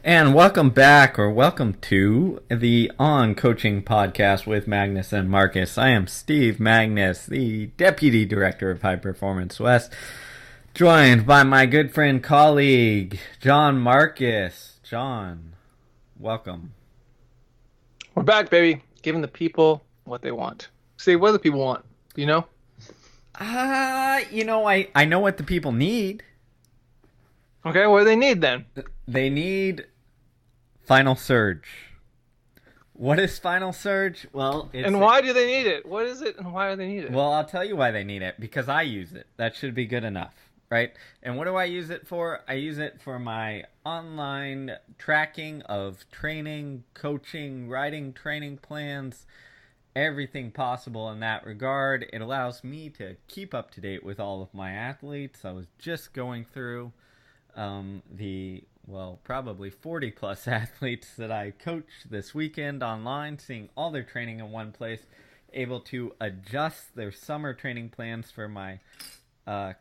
And welcome back, or welcome to the On Coaching Podcast with Magness and Marcus. I am Steve Magness, the Deputy Director of High Performance West, joined by my good friend, colleague, John Marcus. John, welcome. We're back, baby. Giving the people what they want. See, what do the people want? Do you know? I know what the people need. Okay, what do they need then? They need Final Surge. What is Final Surge? Well, and why do they need it? What is it, and why do they need it? Well, I'll tell you why they need it. Because I use it. That should be good enough, right? And what do I use it for? I use it for my online tracking of training, coaching, writing training plans, everything possible in that regard. It allows me to keep up to date with all of my athletes. I was just going through probably 40 plus athletes that I coached this weekend online, seeing all their training in one place, able to adjust their summer training plans for my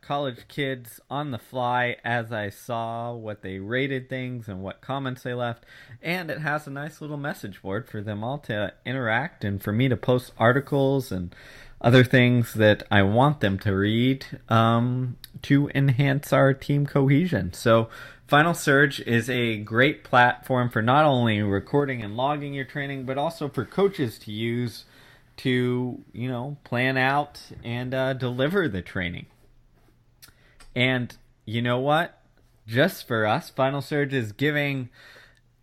college kids on the fly as I saw what they rated things and what comments they left. And it has a nice little message board for them all to interact and for me to post articles and other things that I want them to read to enhance our team cohesion. So Final Surge is a great platform for not only recording and logging your training, but also for coaches to use to, plan out and deliver the training. And you know what? Just for us, Final Surge is giving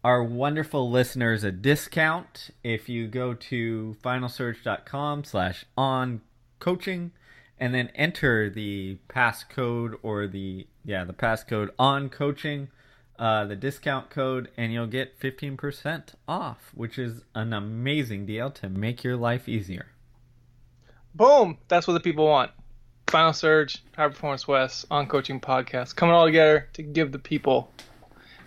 our wonderful listeners a discount. If you go to finalsurge.com/oncoaching and then enter the passcode or the passcode on coaching, the discount code, and you'll get 15% off, which is an amazing deal to make your life easier. Boom! That's what the people want. Final Surge, High Performance West, On Coaching Podcast, coming all together to give the people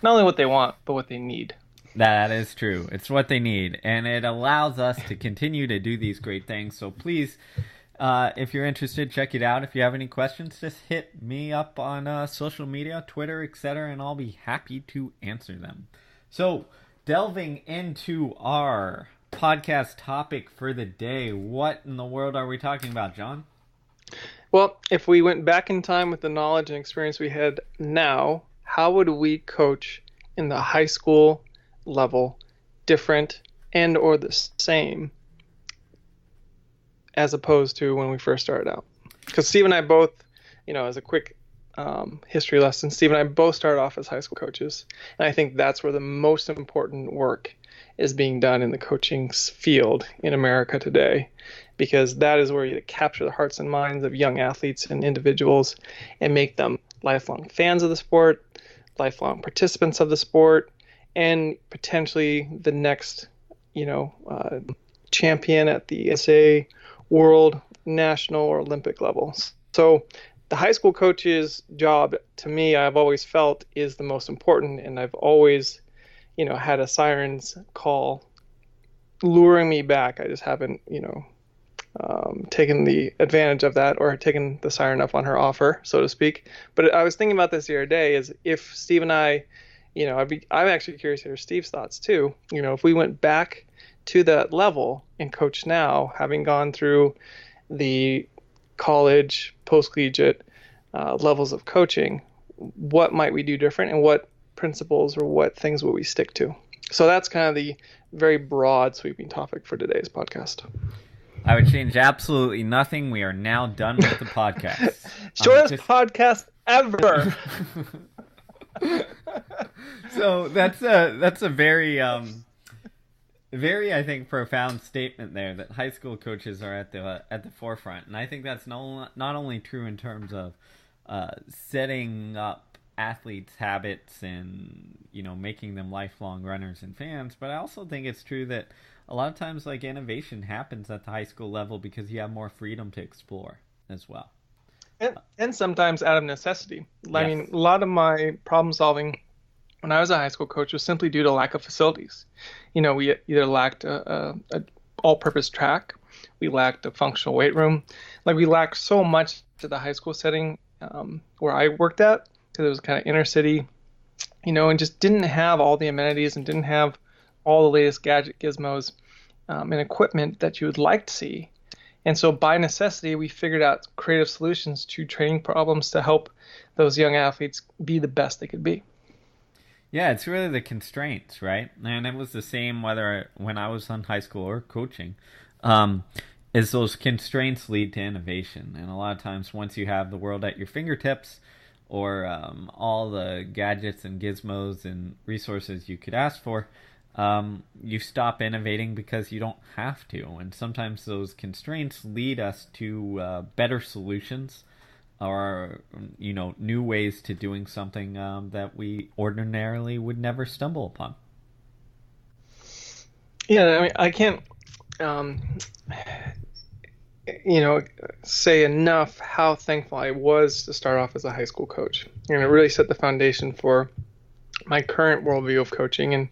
not only what they want, but what they need. That is true. It's what they need, and it allows us to continue to do these great things. So please, if you're interested, check it out. If you have any questions, just hit me up on social media, Twitter, etc., and I'll be happy to answer them. So, delving into our podcast topic for the day, what in the world are we talking about, John? Well, if we went back in time with the knowledge and experience we had now, how would we coach in the high school level different and or the same as opposed to when we first started out? Because Steve and I both, as a quick history lesson, Steve and I both started off as high school coaches. And I think that's where the most important work is being done in the coaching field in America today, because that is where you capture the hearts and minds of young athletes and individuals and make them lifelong fans of the sport, lifelong participants of the sport, and potentially the next, champion at the SA, world, national, or Olympic levels. So the high school coach's job, to me, I've always felt is the most important, and I've always, had a siren's call luring me back. I just haven't, taken the advantage of that or taken the siren up on her offer, so to speak. But I was thinking about this the other day, is if Steve and I, I'm actually curious to hear Steve's thoughts too. If we went back to that level and coach now, having gone through the college, post-collegiate levels of coaching, what might we do different, and what principles or what things will we stick to? So that's kind of the very broad, sweeping topic for today's podcast. I would change absolutely nothing. We are now done with the podcast. Shortest podcast ever. So that's a very I think profound statement there, that high school coaches are at the forefront, and I think that's not only true in terms of setting up athletes' habits and making them lifelong runners and fans, but I also think it's true that a lot of times innovation happens at the high school level because you have more freedom to explore as well. And sometimes out of necessity. Yes. I mean, a lot of my problem solving when I was a high school coach was simply due to lack of facilities. We either lacked a all-purpose track, we lacked a functional weight room. We lacked so much to the high school setting where I worked at, because it was kind of inner city, and just didn't have all the amenities and didn't have all the latest gadget gizmos and equipment that you would like to see. And so by necessity, we figured out creative solutions to training problems to help those young athletes be the best they could be. Yeah, it's really the constraints, right? And it was the same whether when I was in high school or coaching. Um, is those constraints lead to innovation, and a lot of times once you have the world at your fingertips, or all the gadgets and gizmos and resources you could ask for, you stop innovating because you don't have to. And sometimes those constraints lead us to better solutions, or new ways to doing something that we ordinarily would never stumble upon. Yeah, I mean, I can't, um, say enough how thankful I was to start off as a high school coach. And it really set the foundation for my current worldview of coaching and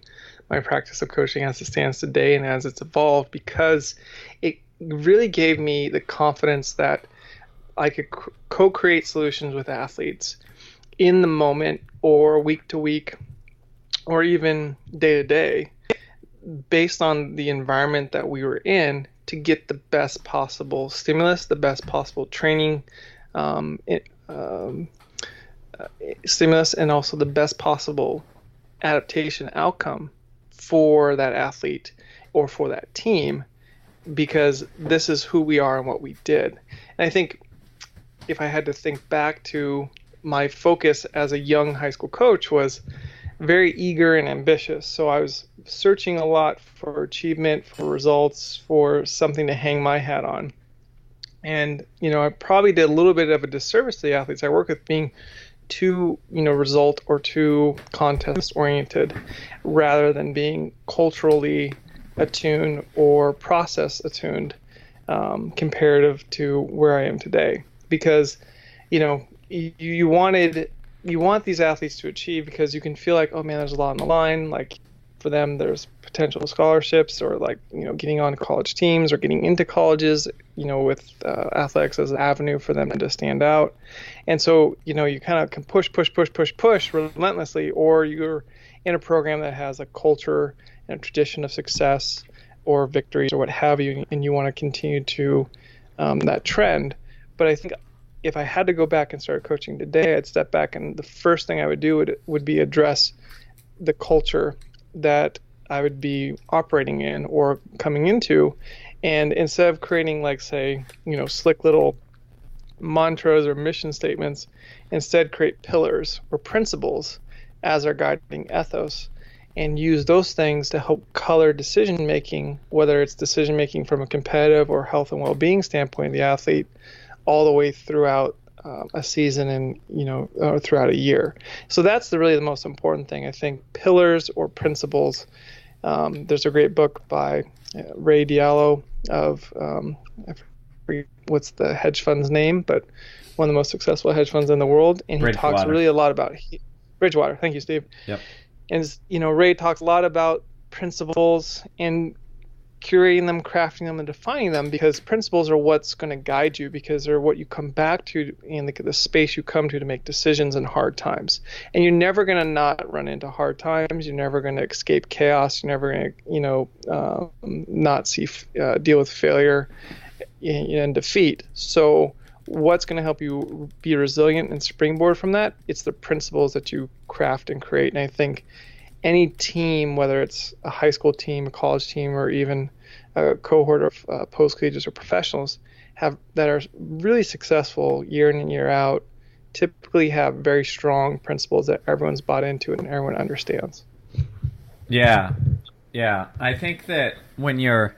my practice of coaching as it stands today and as it's evolved, because it really gave me the confidence that I could co-create solutions with athletes in the moment or week to week or even day to day based on the environment that we were in to get the best possible stimulus, the best possible training um, um, stimulus, and also the best possible adaptation outcome for that athlete or for that team, because this is who we are and what we did. And I think if I had to think back to my focus as a young high school coach was very eager and ambitious. So I was searching a lot for achievement, for results, for something to hang my hat on. And, I probably did a little bit of a disservice to the athletes I work with being too, result or too contest oriented rather than being culturally attuned or process attuned comparative to where I am today. Because, you want these athletes to achieve because you can feel like, oh man, there's a lot on the line. Like for them, there's potential scholarships or getting on college teams or getting into colleges, with athletics as an avenue for them to stand out. And so, you kind of can push relentlessly, or you're in a program that has a culture and a tradition of success or victories or what have you, and you want to continue to that trend. But I think if I had to go back and start coaching today, I'd step back and the first thing I would do would be address the culture that I would be operating in or coming into. And instead of creating slick little mantras or mission statements, instead create pillars or principles as our guiding ethos and use those things to help color decision making, whether it's decision making from a competitive or health and well-being standpoint of the athlete, all the way throughout a season and or throughout a year. So that's really the most important thing. I think pillars or principles. There's a great book by Ray Diallo of I forget what's the hedge fund's name, but one of the most successful hedge funds in the world, and he talks really a lot about Bridgewater. Thank you, Steve. Yep. And Ray talks a lot about principles and curating them, crafting them, and defining them, because principles are what's going to guide you, because they're what you come back to in the space you come to make decisions in hard times. And you're never going to not run into hard times. You're never going to escape chaos. You're never going to, not deal with failure and defeat. So what's going to help you be resilient and springboard from that? It's the principles that you craft and create. And I think any team, whether it's a high school team, a college team, or even a cohort of post-collegiates or professionals that are really successful year in and year out, typically have very strong principles that everyone's bought into and everyone understands. Yeah. I think that when you're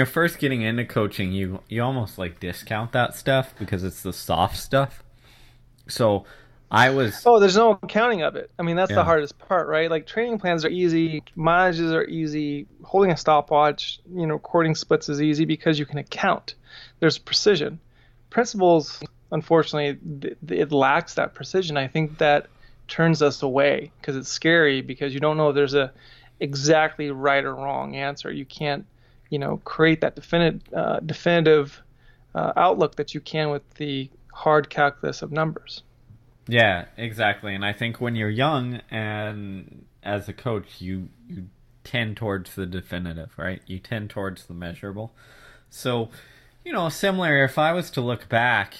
first getting into coaching, you almost discount that stuff because it's the soft stuff. So there's no accounting of it. I mean, that's the hardest part, right? Training plans are easy, mileages are easy, holding a stopwatch, recording splits is easy because you can account. There's precision. Principles, unfortunately, it lacks that precision. I think that turns us away because it's scary, because you don't know if there's a exactly right or wrong answer. You can't, create that definitive outlook that you can with the hard calculus of numbers. Yeah, exactly. And I think when you're young and as a coach, you tend towards the definitive, right? You tend towards the measurable. So, similar, if I was to look back,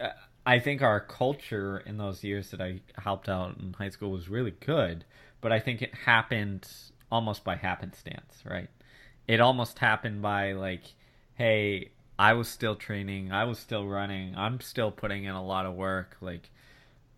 uh, I think our culture in those years that I helped out in high school was really good, but I think it happened almost by happenstance, right? It almost happened by like, hey, I was still training, I was still running, I'm still putting in a lot of work, like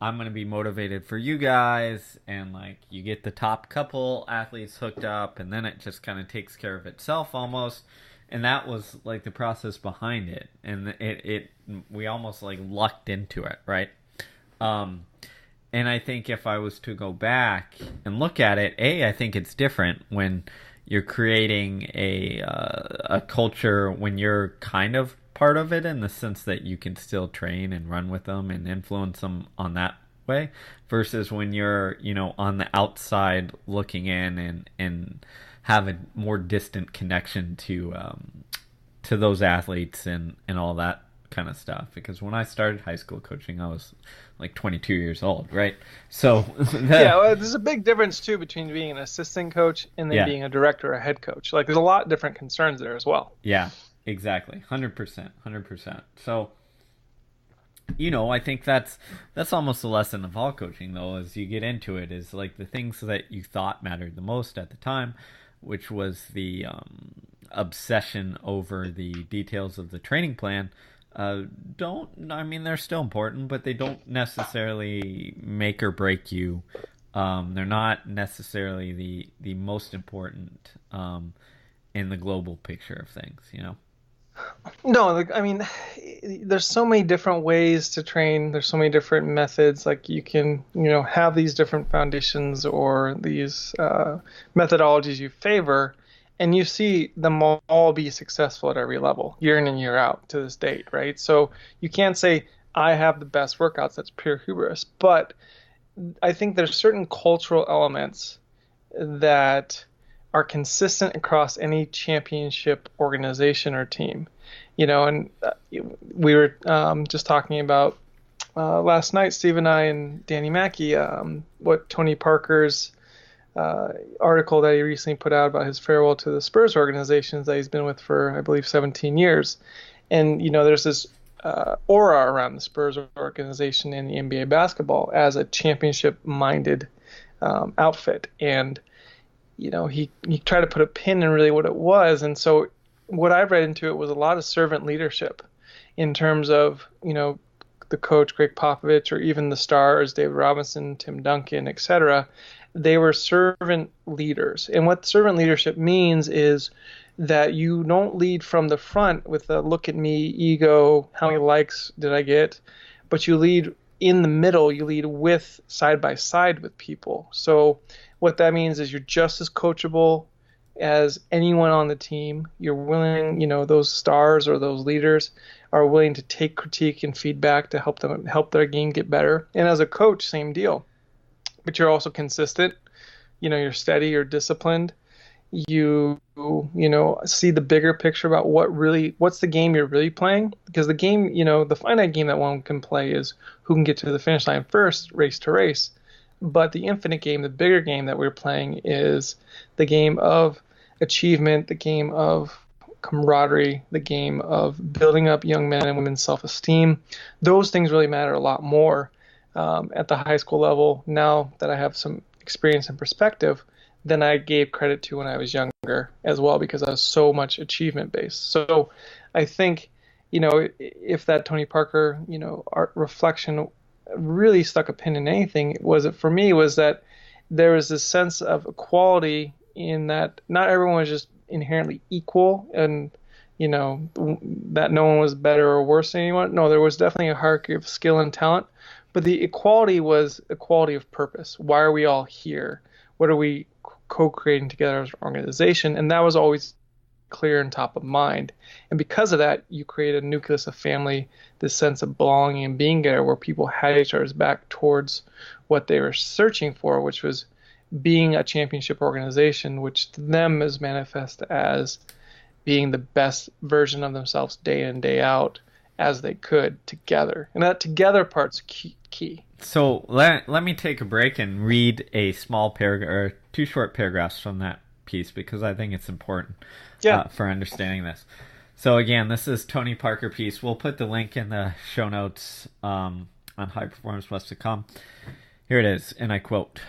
I'm going to be motivated for you guys, and like you get the top couple athletes hooked up, and then it just kind of takes care of itself almost. And that was like the process behind it, and it we almost like lucked into it, right? Um, and I think if I was to go back and look at it, I think it's different when you're creating a culture when you're kind of part of it in the sense that you can still train and run with them and influence them on that way versus when you're on the outside looking in and have a more distant connection to those athletes and all that kind of stuff. Because when I started high school coaching, I was like 22 years old, right? So yeah, well, there's a big difference too between being an assistant coach and then being a director or a head coach. Like there's a lot of different concerns there as well. Yeah, exactly. 100%. So I think that's almost the lesson of all coaching though, as you get into it, is like the things that you thought mattered the most at the time, which was the obsession over the details of the training plan. They're still important, but they don't necessarily make or break you. They're not necessarily the most important in the global picture of things, No, like, I mean, there's so many different ways to train. There's so many different methods. Like you can, have these different foundations or these methodologies you favor, and you see them all be successful at every level, year in and year out to this date, right? So you can't say I have the best workouts. That's pure hubris. But I think there's certain cultural elements that are consistent across any championship organization or team. And we were just talking about last night, Steve and I and Danny Mackey, what Tony Parker's article that he recently put out about his farewell to the Spurs organizations that he's been with for, I believe, 17 years. And, there's this aura around the Spurs organization in the NBA basketball as a championship-minded outfit. And he tried to put a pin in really what it was. And so what I read into it was a lot of servant leadership in terms of, the coach, Greg Popovich, or even the stars, David Robinson, Tim Duncan, etc. They were servant leaders. And what servant leadership means is that you don't lead from the front with a look at me, ego, how many likes did I get, but you lead in the middle, you lead with side by side with people. So what that means is you're just as coachable as anyone on the team. You're willing, those stars or those leaders are willing to take critique and feedback to help their game get better. And as a coach, same deal. But you're also consistent. You're steady, you're disciplined. You see the bigger picture about what's the game you're really playing, because the game, the finite game that one can play is who can get to the finish line first, race to race. But the infinite game, the bigger game that we're playing, is the game of achievement, the game of camaraderie, the game of building up young men and women's self-esteem. Those things really matter a lot more at the high school level now that I have some experience and perspective than I gave credit to when I was younger as well, because I was so much achievement based. So I think, if that Tony Parker, art reflection really stuck a pin in anything, was that there was this sense of equality in that not everyone was just inherently equal and, that no one was better or worse than anyone. No, there was definitely a hierarchy of skill and talent, but the equality was equality of purpose. Why are we all here? What are we co-creating together as an organization? And that was always clear and top of mind. And because of that, you create a nucleus of family, this sense of belonging and being there, where people had each other's back towards what they were searching for, which was being a championship organization, which to them is manifest as being the best version of themselves day in, day out, as they could together. And that together part's key. So let me take a break and read a small paragraph or two short paragraphs from that piece because I think it's important for understanding this. So again, this is Tony Parker piece. We'll put the link in the show notes on highperformanceplus.com. Here it is, and I quote,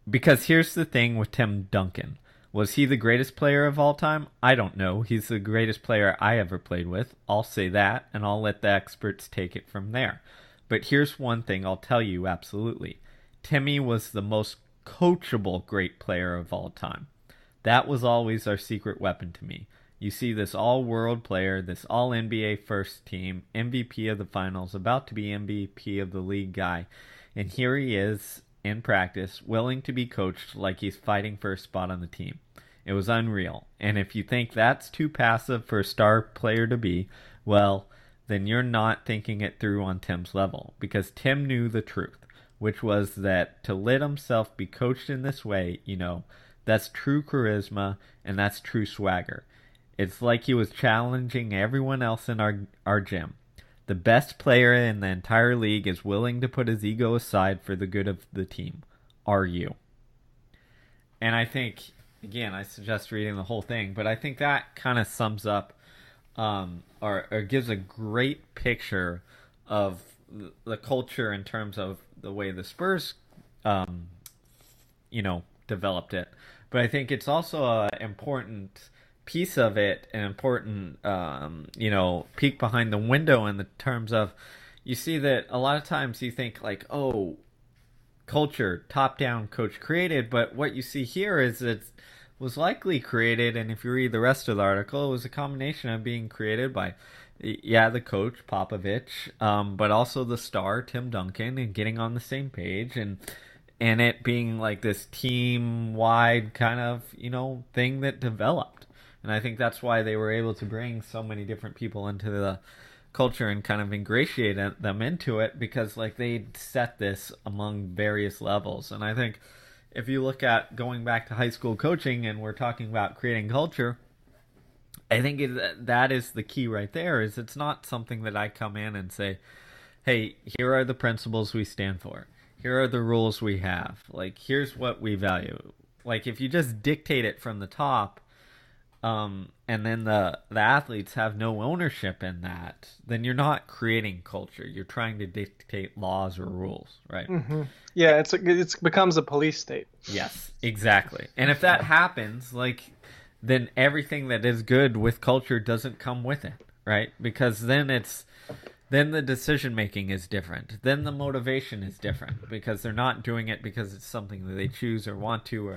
"Because here's the thing with Tim Duncan. Was he the greatest player of all time? I don't know. He's the greatest player I ever played with. I'll say that, and I'll let the experts take it from there. But here's one thing I'll tell you absolutely. Timmy was the most coachable great player of all time. That was always our secret weapon to me. You see this all-world player, this all-NBA first team, MVP of the finals, about to be MVP of the league guy, and here he is in practice, willing to be coached like he's fighting for a spot on the team. It was unreal. And if you think that's too passive for a star player to be, well, then you're not thinking it through on Tim's level. Because Tim knew the truth, which was that to let himself be coached in this way, that's true charisma and that's true swagger. It's like he was challenging everyone else in our gym. The best player in the entire league is willing to put his ego aside for the good of the team. Are you?" And I think, again, I suggest reading the whole thing, but I think that kind of sums up or gives a great picture of the culture in terms of the way the Spurs, developed it. But I think it's also an important piece of it, an important, peek behind the window in the terms of, you see that a lot of times you think like, oh, culture, top-down coach created, but what you see here is it was likely created, and if you read the rest of the article, it was a combination of being created by, the coach, Popovich, but also the star, Tim Duncan, and getting on the same page, and it being like this team-wide kind of, thing that developed. And I think that's why they were able to bring so many different people into the culture and kind of ingratiate them into it, because they set this among various levels. And I think if you look at going back to high school coaching and we're talking about creating culture, I think that is the key right there. Is it's not something that I come in and say, hey, here are the principles we stand for. Here are the rules we have. Here's what we value. If you just dictate it from the top, and then the athletes have no ownership in that, then you're not creating culture. You're trying to dictate laws or rules, right? Mm-hmm. Yeah, it becomes a police state. Yes, exactly. And if that happens, then everything that is good with culture doesn't come with it, right? Because then the decision making is different. Then the motivation is different, because they're not doing it because it's something that they choose or want to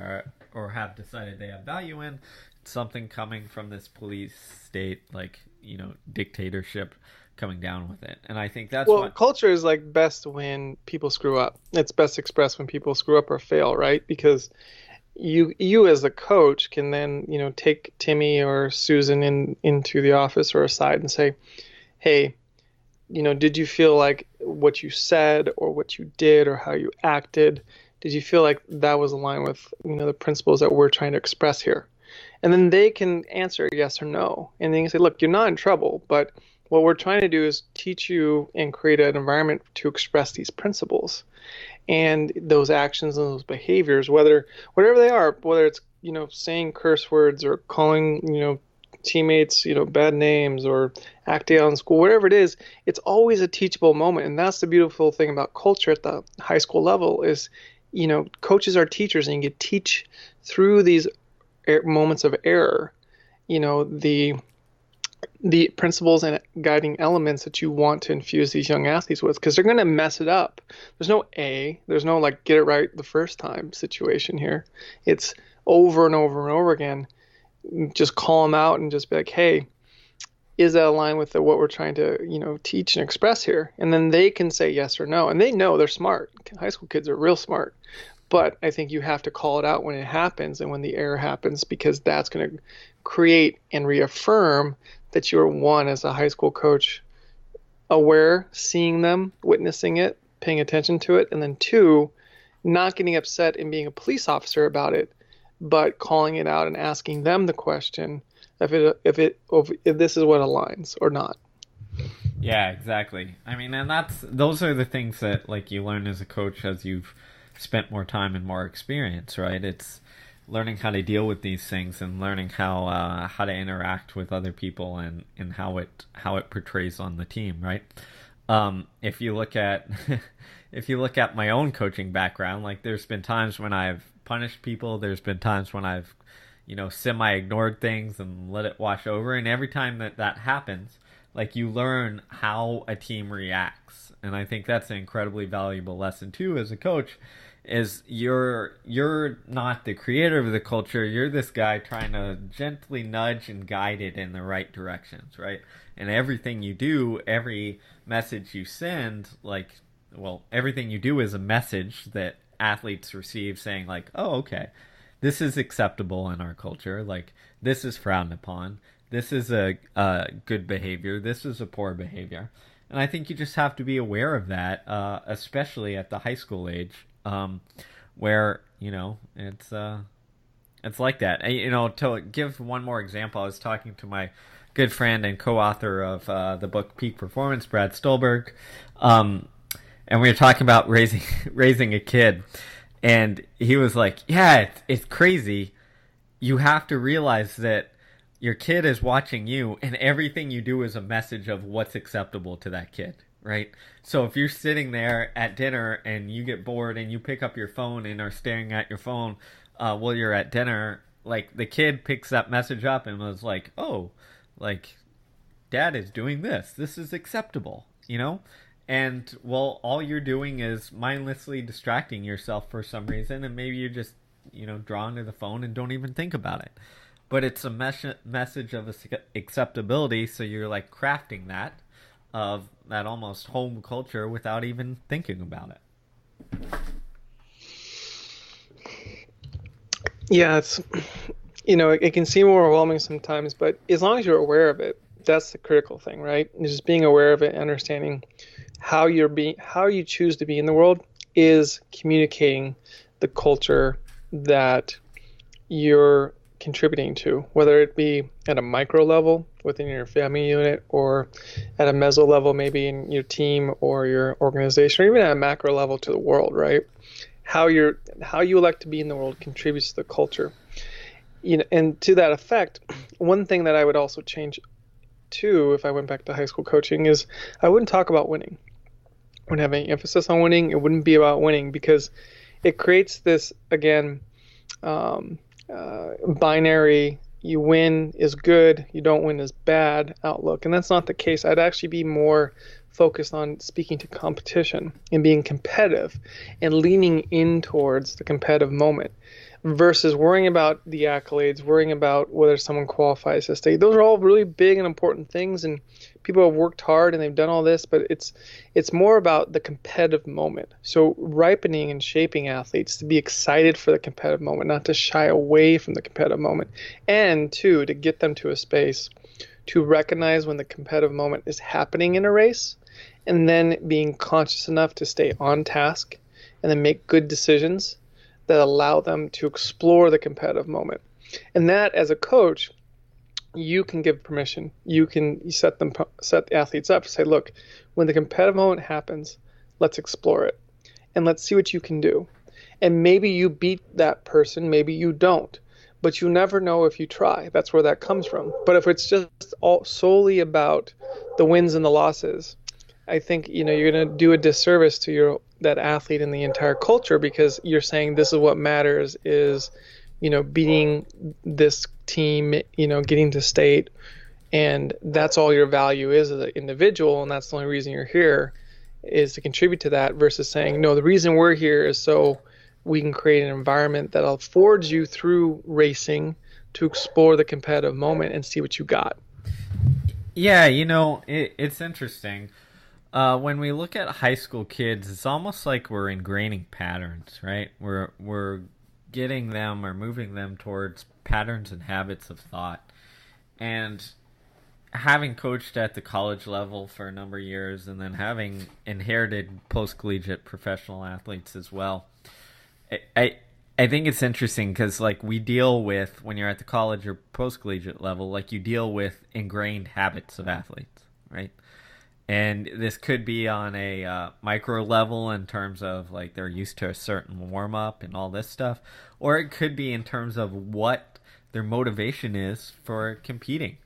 or have decided they have value in. Something coming from this police state, dictatorship coming down with it. And I think that's culture is best when people screw up. It's best expressed when people screw up or fail, right? Because you as a coach can then, take Timmy or Susan into the office or aside and say, hey, did you feel like what you said or what you did or how you acted, did you feel like that was aligned with, the principles that we're trying to express here? And then they can answer yes or no. And then you can say, look, you're not in trouble, but what we're trying to do is teach you and create an environment to express these principles and those actions and those behaviors, whatever they are, whether it's, saying curse words or calling, teammates, bad names or acting out in school, whatever it is, it's always a teachable moment. And that's the beautiful thing about culture at the high school level is, coaches are teachers, and you can teach through these moments of error, the principles and guiding elements that you want to infuse these young athletes with, because they're going to mess it up. There's no get it right the first time situation here. It's over and over and over again. Just call them out and just be like, hey, is that aligned with what we're trying to, teach and express here? And then they can say yes or no. And they know, they're smart. High school kids are real smart. But I think you have to call it out when it happens and when the error happens, because that's going to create and reaffirm that you're, one, as a high school coach, aware, seeing them, witnessing it, paying attention to it, and then two, not getting upset and being a police officer about it, but calling it out and asking them the question if this is what aligns or not. Yeah, exactly. I mean, and those are the things that like you learn as a coach as you've spent more time and more experience, right? It's learning how to deal with these things and learning how to interact with other people and how it portrays on the team, right? If you look at if you look at my own coaching background, like there's been times when I've punished people, there's been times when I've semi ignored things and let it wash over, and every time that happens, like you learn how a team reacts, and I think that's an incredibly valuable lesson too as a coach. Is you're not the creator of the culture. You're this guy trying to gently nudge and guide it in the right directions, right? And everything you do, every message you send, everything you do is a message that athletes receive saying like, oh, okay, this is acceptable in our culture. Like, this is frowned upon. This is a good behavior. This is a poor behavior. And I think you just have to be aware of that, especially at the high school age, where it's like that. To give one more example, I was talking to my good friend and co-author of the book Peak Performance, Brad Stolberg, and we were talking about raising a kid, and he was like, "Yeah, it's crazy. You have to realize that your kid is watching you, and everything you do is a message of what's acceptable to that kid." Right? So if you're sitting there at dinner and you get bored and you pick up your phone and are staring at your phone while you're at dinner, like the kid picks that message up and was like, oh, like dad is doing this. This is acceptable, And well, all you're doing is mindlessly distracting yourself for some reason, and maybe you're just, drawn to the phone and don't even think about it. But it's a message of acceptability, so you're like crafting that of that almost home culture without even thinking about it. Yeah, it can seem overwhelming sometimes, but as long as you're aware of it, that's the critical thing, right? Just being aware of it, understanding how you choose to be in the world is communicating the culture that you're contributing to, whether it be at a micro level within your family unit or at a meso level, maybe in your team or your organization, or even at a macro level to the world, right? How you elect to be in the world contributes to the culture. And to that effect, one thing that I would also change too, if I went back to high school coaching, is I wouldn't talk about winning. I wouldn't have any emphasis on winning. It wouldn't be about winning, because it creates this, again, binary, you win is good, you don't win is bad outlook. And that's not the case. I'd actually be more focused on speaking to competition and being competitive and leaning in towards the competitive moment versus worrying about the accolades, worrying about whether someone qualifies to stay. Those are all really big and important things, and people have worked hard and they've done all this, but it's more about the competitive moment. So ripening and shaping athletes to be excited for the competitive moment, not to shy away from the competitive moment, and two, to get them to a space to recognize when the competitive moment is happening in a race, and then being conscious enough to stay on task and then make good decisions that allow them to explore the competitive moment. And that, as a coach, you can give permission. You can set the athletes up, say, look, when the competitive moment happens, let's explore it and let's see what you can do. And maybe you beat that person, maybe you don't, but you never know if you try. That's where that comes from. But if it's just all solely about the wins and the losses, I think you're going to do a disservice to that athlete and the entire culture, because you're saying this is what matters is beating this team, getting to state, and that's all your value is as an individual, and that's the only reason you're here is to contribute to that, versus saying, no, the reason we're here is so we can create an environment that affords you through racing to explore the competitive moment and see what you got. Yeah, it's interesting. When we look at high school kids, it's almost like we're ingraining patterns, right? We're getting them or moving them towards patterns and habits of thought. And having coached at the college level for a number of years, and then having inherited post-collegiate professional athletes as well, I think it's interesting because we deal with, when you're at the college or post-collegiate level, you deal with ingrained habits of athletes, right? And this could be on a micro level in terms of like they're used to a certain warm up and all this stuff, or it could be in terms of what their motivation is for competing.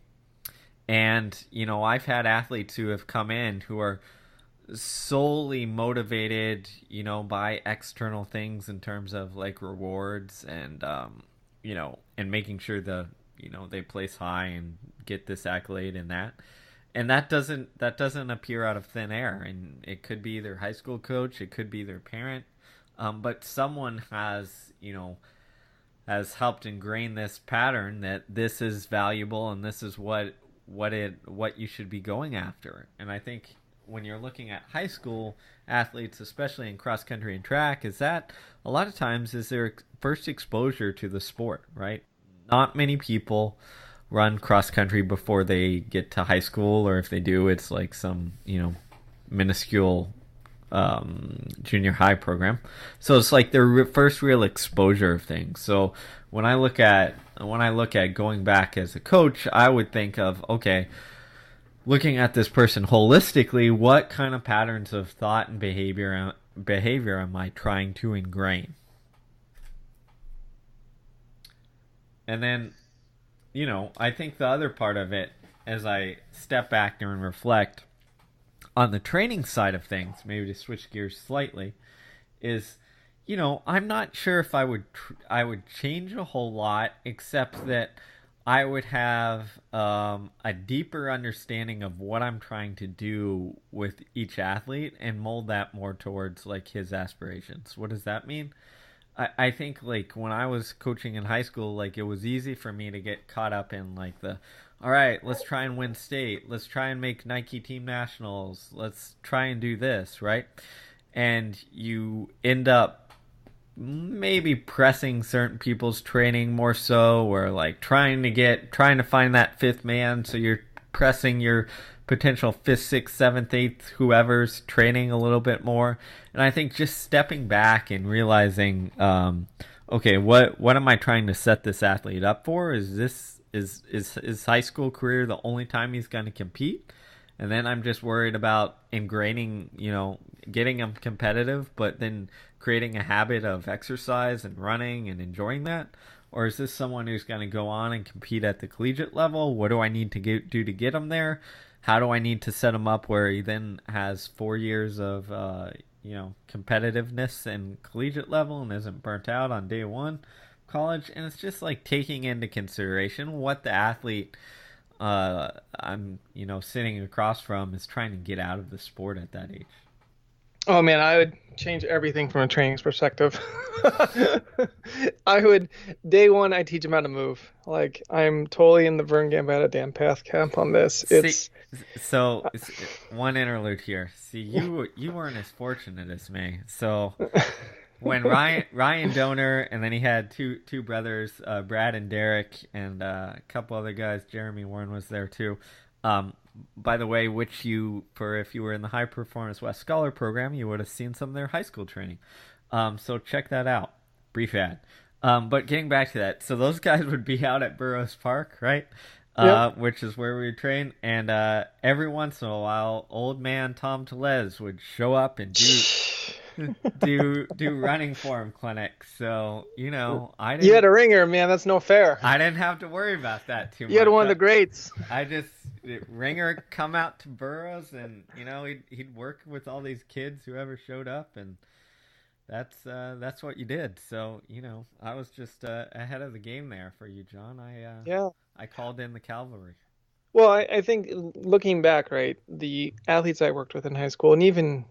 And, I've had athletes who have come in who are solely motivated, by external things in terms of like rewards and, and making sure they place high and get this accolade and that. And that doesn't appear out of thin air. And it could be their high school coach, it could be their parent, but someone has helped ingrain this pattern that this is valuable and this is what you should be going after. And I think when you're looking at high school athletes, especially in cross country and track, is that a lot of times is their first exposure to the sport, right? Not many people run cross country before they get to high school, or if they do, it's like some minuscule junior high program. So it's like their first real exposure of things. So when I look at going back as a coach, I would think of, okay, looking at this person holistically, what kind of patterns of thought and behavior am I trying to ingrain? And then, I think the other part of it, as I step back and reflect on the training side of things, maybe to switch gears slightly, is, I'm not sure if I would change a whole lot, except that I would have a deeper understanding of what I'm trying to do with each athlete and mold that more towards like his aspirations. What does that mean? I think like when I was coaching in high school, like it was easy for me to get caught up in like all right, let's try and win state. Let's try and make Nike team nationals. Let's try and do this, right? And you end up maybe pressing certain people's training more so, or like trying to find that fifth man. So you're pressing your potential fifth, sixth, seventh, eighth, whoever's training a little bit more. And I think just stepping back and realizing, okay, what am I trying to set this athlete up for? Is his high school career the only time he's going to compete? And then I'm just worried about ingraining, getting him competitive, but then creating a habit of exercise and running and enjoying that? Or is this someone who's going to go on and compete at the collegiate level? What do I need to do to get him there? How do I need to set him up where he then has 4 years of, competitiveness and collegiate level and isn't burnt out on day one college? And it's just like taking into consideration what the athlete I'm sitting across from is trying to get out of the sport at that age. Oh man, I would change everything from a training perspective. Day one, I teach them how to move. Like I'm totally in the Vern Gambetta Dan Path camp on this. So one interlude here. See, you weren't as fortunate as me. So when Ryan Donor, and then he had two brothers, Brad and Derek, and a couple other guys. Jeremy Warren was there too. By the way, if you were in the High Performance West Scholar program, you would have seen some of their high school training. So check that out. Brief ad. But getting back to that, so those guys would be out at Burroughs Park, right? Yep. Which is where we would train. And every once in a while, old man Tom Tellez would show up and do running form clinics. So I didn't. You had a ringer, man. That's no fair. I didn't have to worry about that too much. You had one of the greats. Ringer come out to Burroughs, and he'd work with all these kids whoever showed up, and that's what you did. So I was just ahead of the game there for you, John. I called in the cavalry. Well, I think looking back, right, the athletes I worked with in high school and even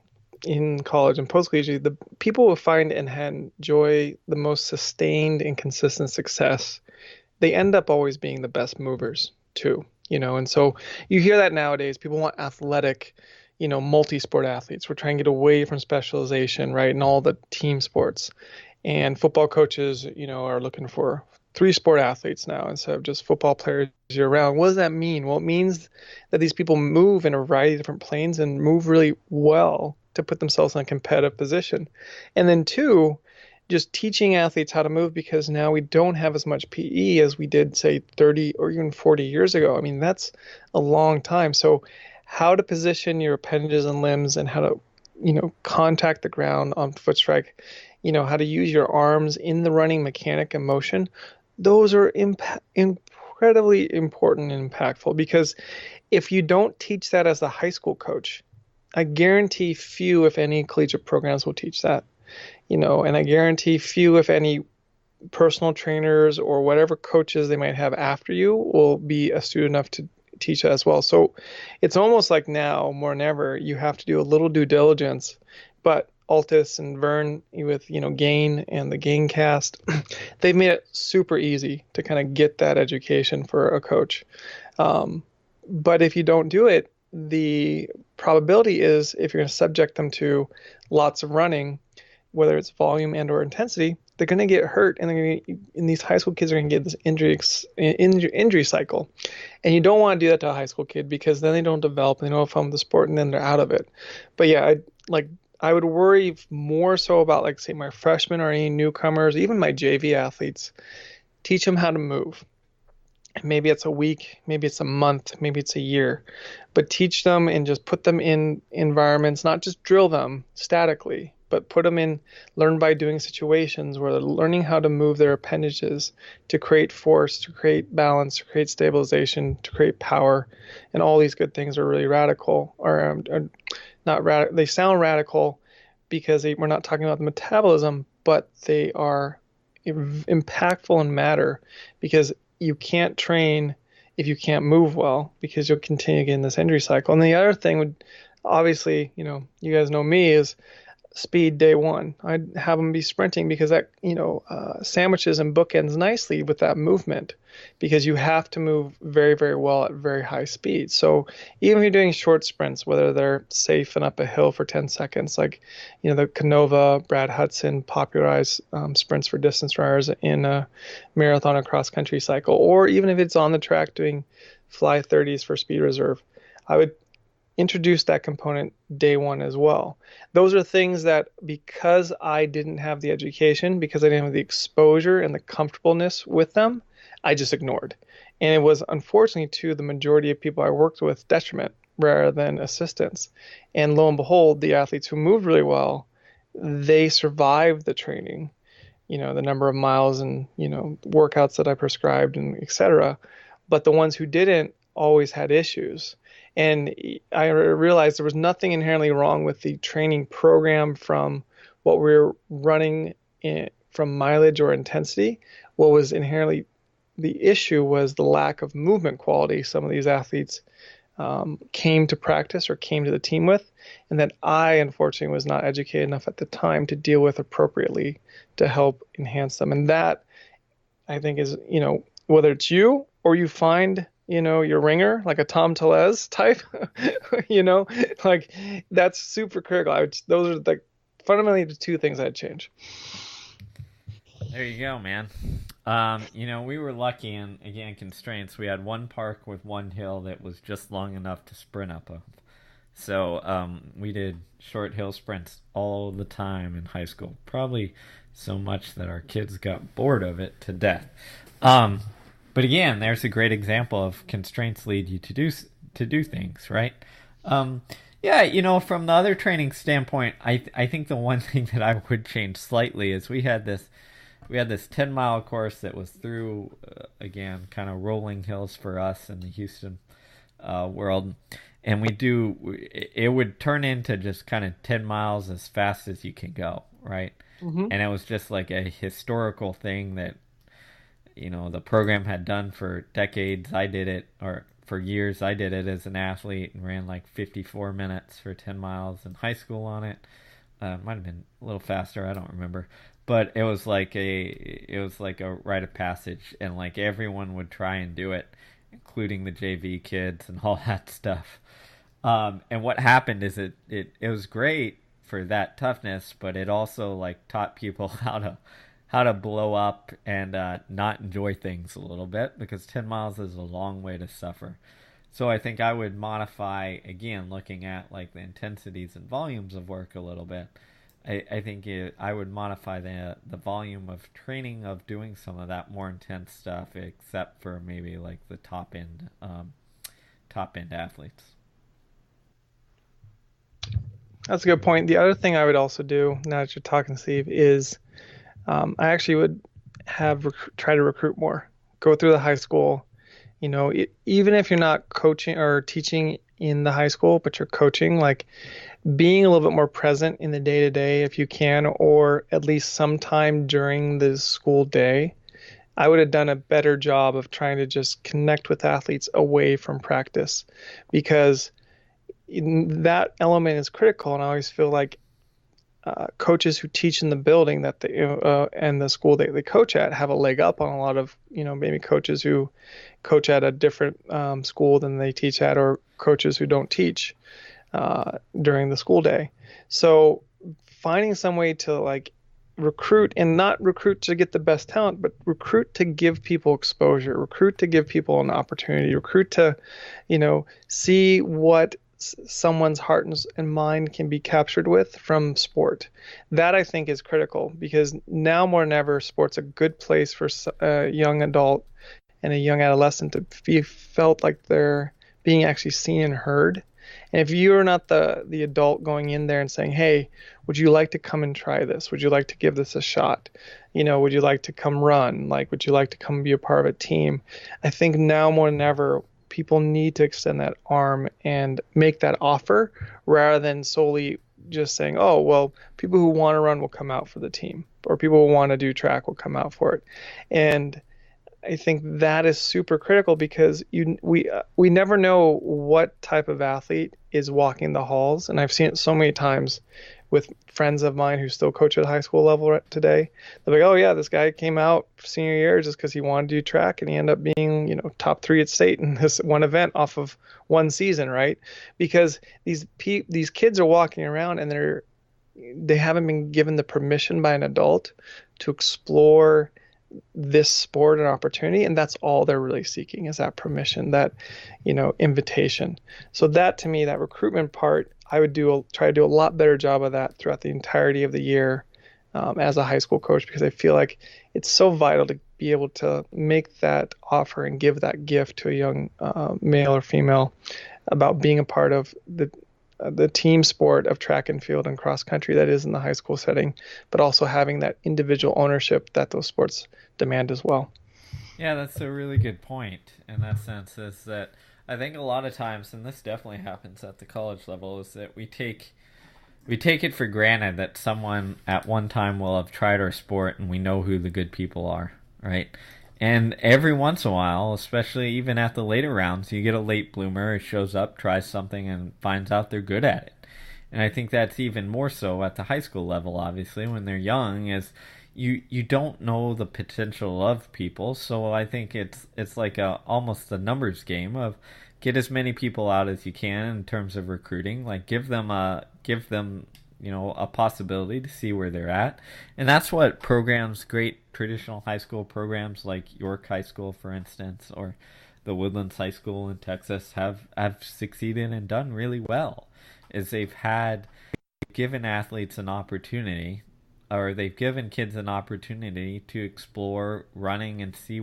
in college and post-collegiate, the people who find and enjoy the most sustained and consistent success, they end up always being the best movers too, and so you hear that nowadays. People want athletic, multi-sport athletes. We're trying to get away from specialization, right, and all the team sports. And football coaches, are looking for 3-sport athletes now instead of just football players year round. What does that mean? Well, it means that these people move in a variety of different planes and move really well to put themselves in a competitive position. And then 2, just teaching athletes how to move, because now we don't have as much PE as we did, say, 30 or even 40 years ago. I mean, that's a long time. So how to position your appendages and limbs and how to, contact the ground on foot strike, how to use your arms in the running mechanic and motion. Those are incredibly important and impactful because if you don't teach that as a high school coach, I guarantee few, if any, collegiate programs will teach that, and I guarantee few, if any, personal trainers or whatever coaches they might have after you will be astute enough to teach that as well. So it's almost like now more than ever, you have to do a little due diligence. But Altus and Vern with, Gain and the Gain cast, they've made it super easy to kind of get that education for a coach. But if you don't do it, the probability is if you're going to subject them to lots of running, whether it's volume and or intensity, they're going to get hurt, and and these high school kids are going to get this injury cycle. And you don't want to do that to a high school kid because then they don't develop, and they don't have fun with the sport, and then they're out of it. But yeah, I would worry more so about, like, say, my freshmen or any newcomers, even my JV athletes. Teach them how to move. Maybe it's a week, maybe it's a month, maybe it's a year, but teach them and just put them in environments, not just drill them statically, but put them in learn by doing situations where they're learning how to move their appendages to create force, to create balance, to create stabilization, to create power. And all these good things are really radical, or not radical. They sound radical because we're not talking about the metabolism, but they are impactful and matter because you can't train if you can't move well because you'll continue getting this injury cycle. And the other thing would, obviously, you guys know me, is speed day one. I'd have them be sprinting because that, sandwiches and bookends nicely with that movement because you have to move very, very well at very high speed. So even if you're doing short sprints, whether they're safe and up a hill for 10 seconds, like, the Canova, Brad Hudson popularized sprints for distance runners in a marathon or cross country cycle, or even if it's on the track doing fly 30s for speed reserve, I would introduce that component day one as well. Those are things that, because I didn't have the education, because I didn't have the exposure and the comfortableness with them, I just ignored. And it was, unfortunately, to the majority of people I worked with, detriment rather than assistance. And lo and behold, the athletes who moved really well, they survived the training, the number of miles and, workouts that I prescribed and et cetera. But the ones who didn't always had issues. And I realized there was nothing inherently wrong with the training program from what we were running from mileage or intensity. What was inherently the issue was the lack of movement quality some of these athletes came to practice or came to the team with, and that I, unfortunately, was not educated enough at the time to deal with appropriately to help enhance them. And that, I think, is, whether it's you or you find your ringer, like a Tom Telez type, like, that's super critical. Those are fundamentally the two things I'd change. There you go, man. We were lucky in, again, constraints. We had one park with one hill that was just long enough to sprint up of. So we did short hill sprints all the time in high school. Probably so much that our kids got bored of it to death. But again, there's a great example of constraints lead you to do things, right? Yeah, from the other training standpoint, I think the one thing that I would change slightly is we had this 10-mile course that was through, again, kind of rolling hills for us in the Houston world. And it would turn into just kind of 10 miles as fast as you can go, right? Mm-hmm. And it was just like a historical thing that, the program had done for decades. I did it, or for years I did it as an athlete and ran like 54 minutes for 10 miles in high school on it. Might have been a little faster, I don't remember. But it was like a rite of passage, and like everyone would try and do it, including the JV kids and all that stuff. And what happened is it was great for that toughness, but it also like taught people how to blow up and not enjoy things a little bit, because 10 miles is a long way to suffer. So I think I would modify, again, looking at like the intensities and volumes of work a little bit. I think I would modify the volume of training of doing some of that more intense stuff, except for maybe like the top end athletes. That's a good point. The other thing I would also do, now that you're talking, Steve, is I actually would try to recruit more. Go through the high school. Even if you're not coaching or teaching in the high school, but you're coaching, like being a little bit more present in the day to day if you can, or at least sometime during the school day. I would have done a better job of trying to just connect with athletes away from practice because that element is critical. And I always feel like coaches who teach in the building that they and the school they coach at have a leg up on a lot of maybe coaches who coach at a different school than they teach at, or coaches who don't teach during the school day. So finding some way to like recruit, and not recruit to get the best talent, but recruit to give people exposure, recruit to give people an opportunity, recruit to see what someone's heart and mind can be captured with from sport. That I think is critical, because now more than ever, sport's a good place for a young adult and a young adolescent to be felt like they're being actually seen and heard. And if you're not the adult going in there and saying, hey, would you like to come and try this? Would you like to give this a shot? Would you like to come run? Like, would you like to come be a part of a team? I think now more than ever, people need to extend that arm and make that offer, rather than solely just saying, oh, well, people who want to run will come out for the team, or people who want to do track will come out for it. And I think that is super critical, because we never know what type of athlete is walking the halls. And I've seen it so many times with friends of mine who still coach at high school level today. They're like, oh yeah, this guy came out senior year just because he wanted to do track, and he ended up being top 3 at state in this one event off of one season, right? Because these kids are walking around and they haven't been given the permission by an adult to explore this sport and opportunity, and that's all they're really seeking, is that permission, that invitation. So that, to me, that recruitment part, I would try to do a lot better job of that throughout the entirety of the year as a high school coach, because I feel like it's so vital to be able to make that offer and give that gift to a young male or female about being a part of the team sport of track and field and cross country that is in the high school setting, but also having that individual ownership that those sports demand as well. Yeah, that's a really good point in that sense, is that I think a lot of times, and this definitely happens at the college level, is that we take it for granted that someone at one time will have tried our sport and we know who the good people are, right? And every once in a while, especially even at the later rounds, you get a late bloomer who shows up, tries something, and finds out they're good at it. And I think that's even more so at the high school level, obviously, when they're young, is you don't know the potential of people. So I think it's like almost a numbers game of get as many people out as you can in terms of recruiting. Like give them a possibility to see where they're at. And that's what great traditional high school programs like York High School, for instance, or the Woodlands High School in Texas have succeeded and done really well, is they've given athletes an opportunity, or they've given kids an opportunity to explore running and see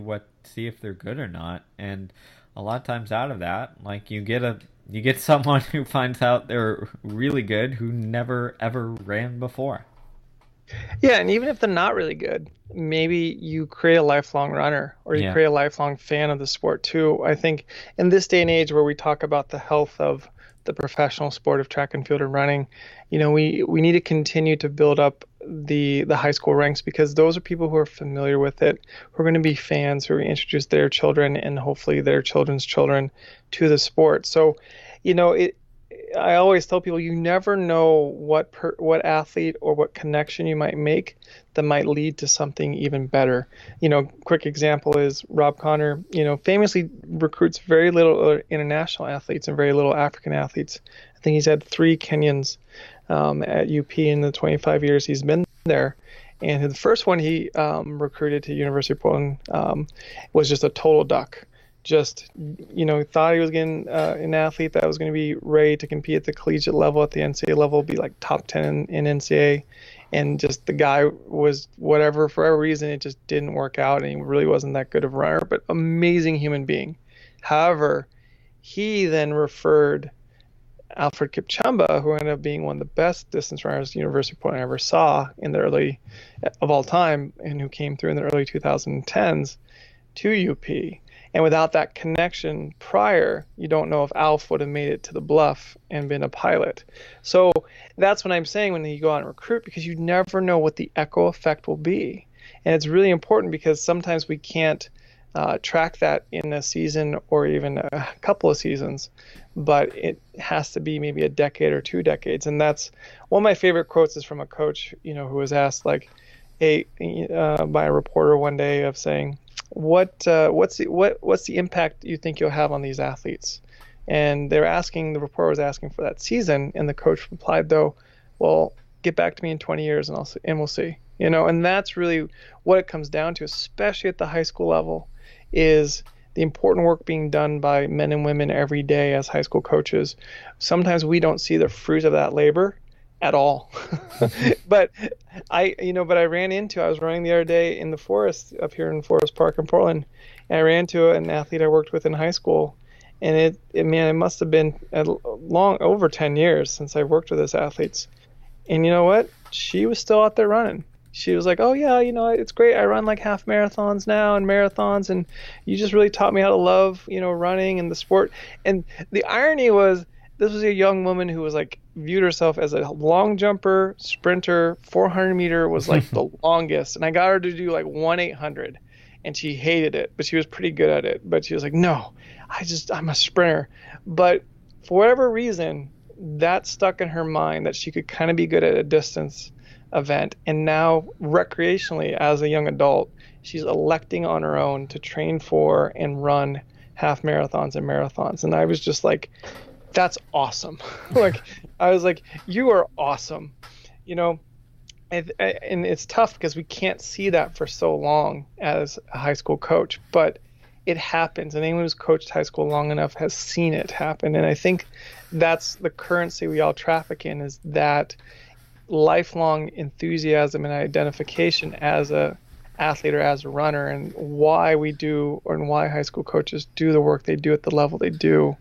if they're good or not. And a lot of times out of that, like you get someone who finds out they're really good who never ever ran before. Yeah, and even if they're not really good, maybe you create a lifelong runner, or you Yeah. create a lifelong fan of the sport too. I think in this day and age where we talk about the health of the professional sport of track and field and running, we need to continue to build up the high school ranks, because those are people who are familiar with it, who are going to be fans, who are going to introduce their children and hopefully their children's children to the sport. So, I always tell people, you never know what athlete or what connection you might make that might lead to something even better. Quick example is Rob Connor, famously recruits very little international athletes and very little African athletes. I think he's had 3 Kenyans at UP in the 25 years he's been there. And the first one he recruited to University of Portland was just a total duck. Just, thought he was getting an athlete that was going to be ready to compete at the collegiate level, at the NCAA level, be like top 10 in NCAA. And just the guy was whatever, for whatever reason, it just didn't work out. And he really wasn't that good of a runner, but amazing human being. However, he then referred Alfred Kipchumba, who ended up being one of the best distance runners at University Point I ever saw in the early of all time, and who came through in the early 2010s to UP. And without that connection prior, you don't know if Alf would have made it to the Bluff and been a pilot. So that's what I'm saying when you go out and recruit, because you never know what the echo effect will be. And it's really important because sometimes we can't track that in a season or even a couple of seasons, but it has to be maybe a decade or 2 decades. And that's one of my favorite quotes is from a coach, who was asked by a reporter one day of saying, what's the impact you think you'll have on these athletes? And the reporter was asking for that season, and the coach replied, though, well, get back to me in 20 years and we'll see. And that's really what it comes down to, especially at the high school level, is the important work being done by men and women every day as high school coaches. Sometimes we don't see the fruit of that labor at all. But I was running the other day in the forest up here in Forest Park in Portland, and I ran into an athlete I worked with in high school, and it must have been long over 10 years since I worked with this athletes. And you know what? She was still out there running. She was like, oh yeah, it's great. I run like half marathons now and marathons, and you just really taught me how to love, running and the sport. And the irony was, this was a young woman who was like viewed herself as a long jumper, sprinter. 400 meter was like the longest, and I got her to do like 1/800, and she hated it, but she was pretty good at it. But she was like, no, I'm a sprinter. But for whatever reason, that stuck in her mind that she could kind of be good at a distance event. And now recreationally, as a young adult, she's electing on her own to train for and run half marathons and marathons. And I was just like, that's awesome. I was like, you are awesome. And it's tough because we can't see that for so long as a high school coach, but it happens. And anyone who's coached high school long enough has seen it happen. And I think that's the currency we all traffic in, is that lifelong enthusiasm and identification as a athlete or as a runner, and why we do, or why high school coaches do the work they do at the level they do,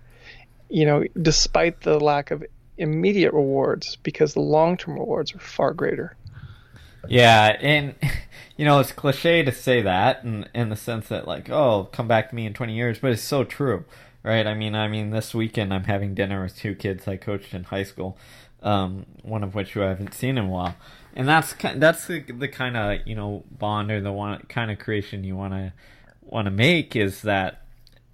despite the lack of immediate rewards, because the long-term rewards are far greater. Yeah, and it's cliche to say that in the sense that like, oh, come back to me in 20 years, but it's so true, right? I mean, this weekend I'm having dinner with 2 kids I coached in high school, one of which I haven't seen in a while, and that's the kind of bond, or the one kind of creation you want to make, is that,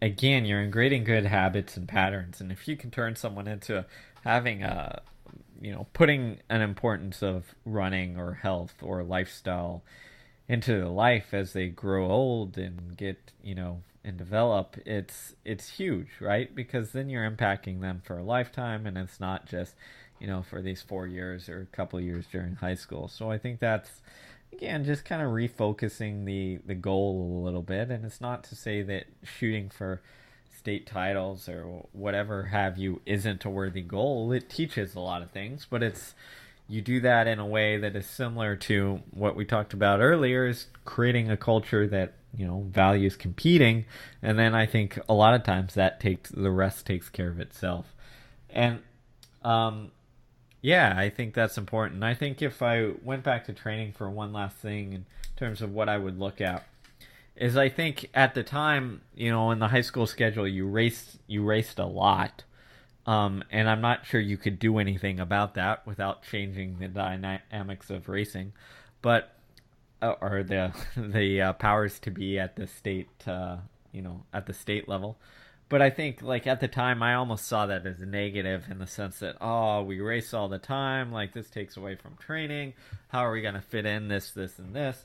again, you're ingraining good habits and patterns, and if you can turn someone into having putting an importance of running or health or lifestyle into their life as they grow old and get and develop, it's huge, right? Because then you're impacting them for a lifetime, and it's not just for these 4 years or a couple of years during high school. So I think that's, again, just kind of refocusing the goal a little bit. And it's not to say that shooting for state titles or whatever have you isn't a worthy goal. It teaches a lot of things, but you do that in a way that is similar to what we talked about earlier, is creating a culture that values competing. And then I think a lot of times the rest takes care of itself. And yeah, I think that's important. I think if I went back to training for one last thing in terms of what I would look at, is I think at the time, in the high school schedule, you raced a lot. And I'm not sure you could do anything about that without changing the dynamics of racing, but or the powers to be at the state, at the state level. But I think, like, at the time, I almost saw that as a negative, in the sense that, oh, we race all the time, like, this takes away from training. How are we going to fit in this, and this?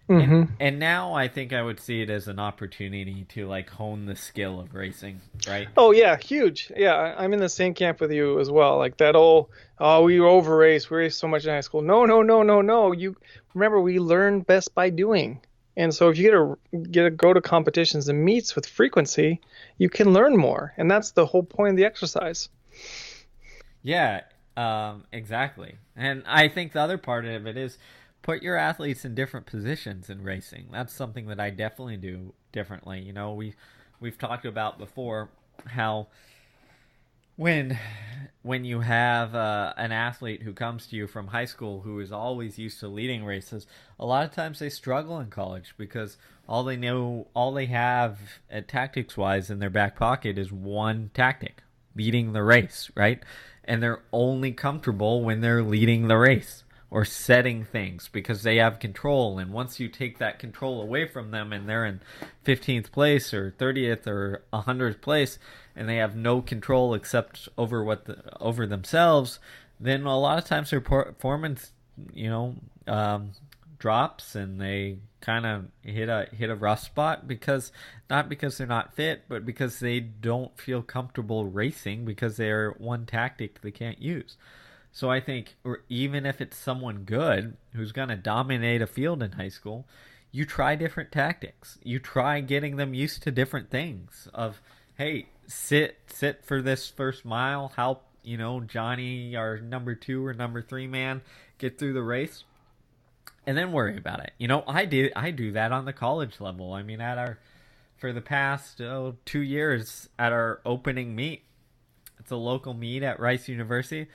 Mm-hmm. And now I think I would see it as an opportunity to, like, hone the skill of racing, right? Oh yeah, huge. Yeah, I'm in the same camp with you as well. Like that old, oh, we over race. We race so much in high school. No. You remember, we learn best by doing. And so if you get to go to competitions and meets with frequency, you can learn more. And that's the whole point of the exercise. Yeah, exactly. And I think the other part of it is put your athletes in different positions in racing. That's something that I definitely do differently. We've talked about before how when when you have an athlete who comes to you from high school who is always used to leading races, a lot of times they struggle in college because all they have tactics wise in their back pocket is one tactic, leading the race, right? And they're only comfortable when they're leading the race or setting things because they have control. And once you take that control away from them and they're in 15th place or 30th or 100th place and they have no control except over themselves, then a lot of times their performance, you know, drops and they kind of hit a rough spot because not because they're not fit, but because they don't feel comfortable racing because they're one tactic they can't use. So I think, or even if it's someone good who's going to dominate a field in high school, you try different tactics. You try getting them used to different things. Of, hey, sit for this first mile. Help, Johnny, our number 2 or number 3 man, get through the race, and then worry about it. I do that on the college level. I mean, for the past 2 years at our opening meet, it's a local meet at Rice University.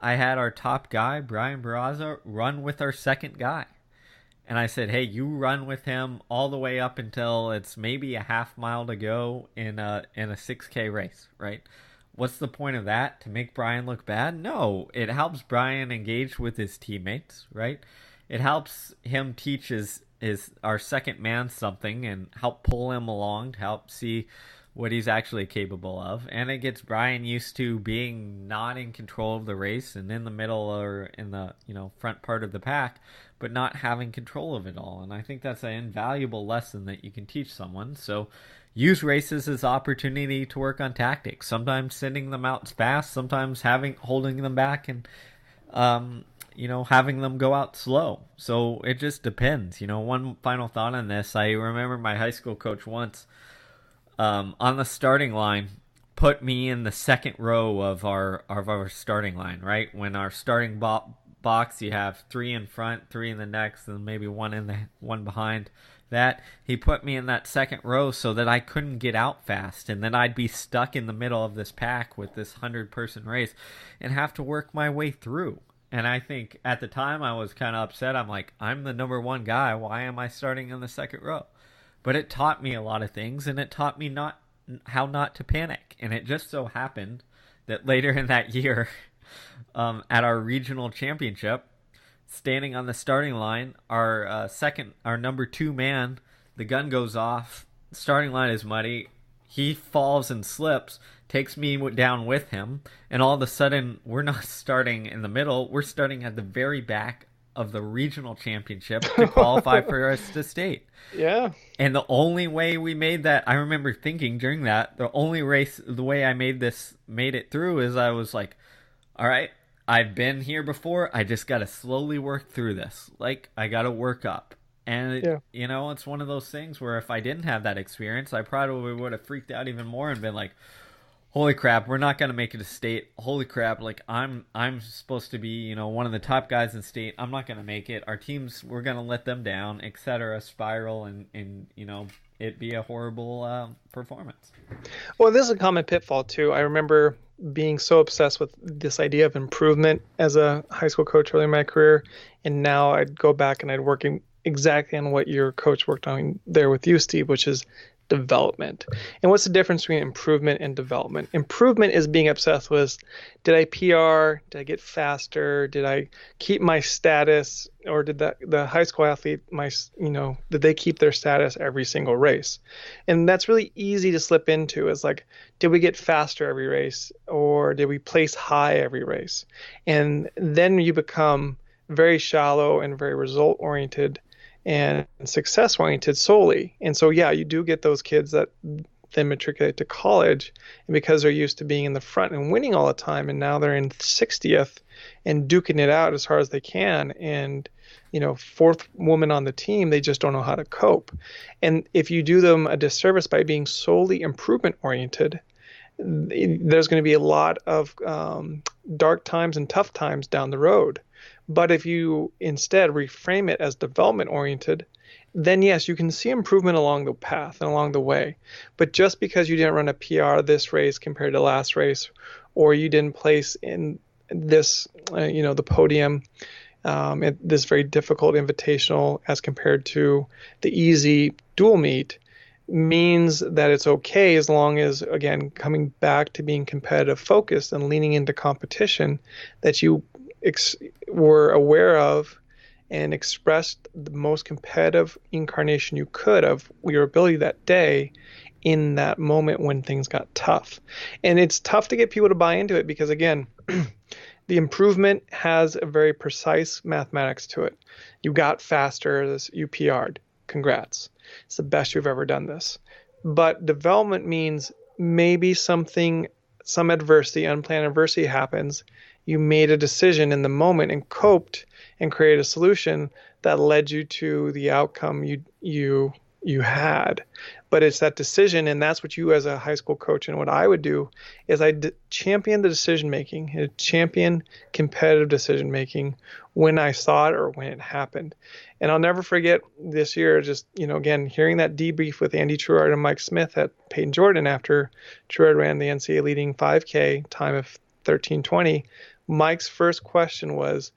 I had our top guy, Brian Barraza, run with our second guy. And I said, hey, you run with him all the way up until it's maybe a half mile to go in a 6K race, right? What's the point of that? To make Brian look bad? No, it helps Brian engage with his teammates, right? It helps him teach his our second man something and help pull him along to help see what he's actually capable of, and it gets Brian used to being not in control of the race and in the middle or in the front part of the pack, but not having control of it all. And I think that's an invaluable lesson that you can teach someone. So use races as opportunity to work on tactics. Sometimes sending them out fast, sometimes holding them back and having them go out slow. So it just depends. One final thought on this: I remember my high school coach once, on the starting line, put me in the second row of our starting line, right? When our starting box, you have 3 in front, 3 in the next, and maybe one behind that. He put me in that second row so that I couldn't get out fast, and then I'd be stuck in the middle of this pack with this 100-person race and have to work my way through. And I think at the time I was kind of upset. I'm like, I'm the number 1 guy. Why am I starting in the second row? But it taught me a lot of things, and it taught me how not to panic. And it just so happened that later in that year, at our regional championship, standing on the starting line, our number 2 man, the gun goes off, the starting line is muddy, he falls and slips, takes me down with him, and all of a sudden, we're not starting in the middle, we're starting at the very back of the regional championship to qualify for us to state. Yeah. And the only way we made that, I remember thinking during that, the way I made it through is I was like, all right, I've been here before. I just got to slowly work through this. Like, I got to work up. And, it's one of those things where if I didn't have that experience, I probably would have freaked out even more and been like, holy crap, we're not going to make it to state. Holy crap, like I'm supposed to be, one of the top guys in state. I'm not going to make it. Our teams, we're going to let them down, etc. Spiral and it be a horrible performance. Well, this is a common pitfall too. I remember being so obsessed with this idea of improvement as a high school coach early in my career, and now I'd go back and I'd work exactly on what your coach worked on there with you, Steve, which is development. And what's the difference between improvement and development? Improvement is being obsessed with, did I PR? Did I get faster? Did I keep my status? Or did the high school athlete, did they keep their status every single race? And that's really easy to slip into, is like, did we get faster every race? Or did we place high every race? And then you become very shallow and very result oriented and success oriented solely. And so, yeah, you do get those kids that then matriculate to college, and because they're used to being in the front and winning all the time, and now they're in 60th and duking it out as hard as they can, and 4th woman on the team, they just don't know how to cope. And if you do them a disservice by being solely improvement oriented, there's going to be a lot of dark times and tough times down the road. But if you instead reframe it as development oriented, then yes, you can see improvement along the path and along the way. But just because you didn't run a PR this race compared to last race, or you didn't place in this, the podium at this very difficult invitational as compared to the easy dual meet, means that it's okay as long as, again, coming back to being competitive focused and leaning into competition, that you were aware of and expressed the most competitive incarnation you could of your ability that day in that moment when things got tough. And it's tough to get people to buy into it because, again, the improvement has a very precise mathematics to it. You got faster, you PR'd. Congrats. It's the best you've ever done this. But development means maybe some adversity, unplanned adversity happens. You made a decision in the moment and coped and created a solution that led you to the outcome you had. But it's that decision, and that's what you as a high school coach and what I would do is champion the decision making, champion competitive decision making when I saw it or when it happened. And I'll never forget this year, just, again, hearing that debrief with Andy Truard and Mike Smith at Peyton Jordan after Truard ran the NCAA leading 5K time of 13:20. Mike's first question was,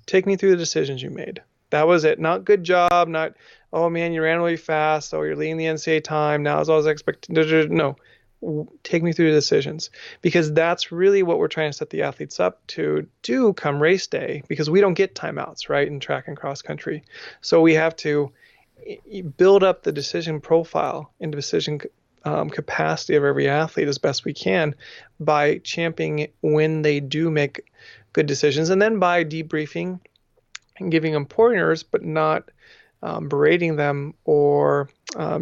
take me through the decisions you made. That was it. Not good job, not, oh man, you ran really fast, oh, you're leading the NCAA time, now is all I was expecting. No, take me through the decisions, because that's really what we're trying to set the athletes up to do come race day, because we don't get timeouts, right, in track and cross country. So we have to build up the decision profile and decision capacity of every athlete as best we can by championing when they do make good decisions, and then by debriefing and giving them pointers, but not berating them or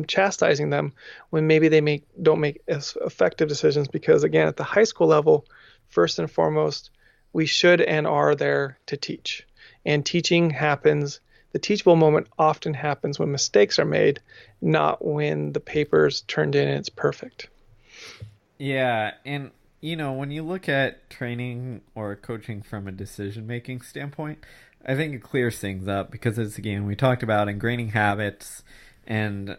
chastising them when maybe they don't make as effective decisions. Because again, at the high school level, first and foremost, we should and are there to teach. And teaching happens, the teachable moment often happens when mistakes are made, not when the paper's turned in and it's perfect. Yeah, and when you look at training or coaching from a decision-making standpoint, I think it clears things up because, again, we talked about ingraining habits, and